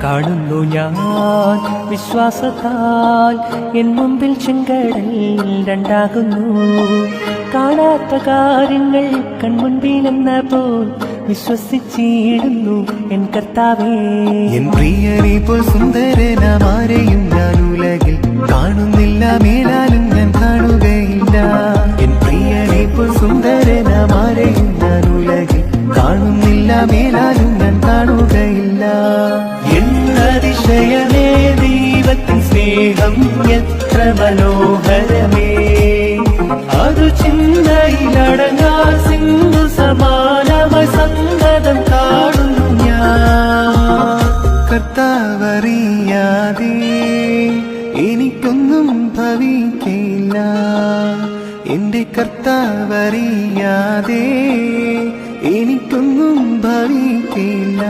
കാണുന്നു ഞാൻ വിശ്വാസത്താൽ എൻ മുമ്പിൽ ചെങ്കടൽ രണ്ടാകുന്നു. കാണാത്ത കാര്യങ്ങൾ കൺമുൻപിലെന്ന പോൽ വിശ്വസിച്ചിടുന്നു എൻ കർത്താവേ. എൻ പ്രിയനെ പോൽ സുന്ദരനാമാരെയും ഞാൻ ഉലകിൽ കാണുന്നില്ല, മേലാലും ഞാൻ കാണുകയില്ല. എൻ പ്രിയനെ പോൽ സുന്ദരനാമാരെയും ഞാൻ ഉലകിൽ കാണുന്നില്ല, മേലാലും ഞാൻ കാണുകയില്ല. എന്നതിശയമേ ദൈവത്തിൻ സ്നേഹം എത്ര മനോഹരമേ, അതു ചിന്തയിലടങ്ങാ സിന്ധു സമാനമായി സംഗതം കാണുന്നു ഞാൻ. കർത്താവറിയാതെ എനിക്കൊന്നും ഭവിക്കില്ല, എന്റെ കർത്താവറിയാതെ എനിക്കൊന്നും ഭവിക്കില്ല.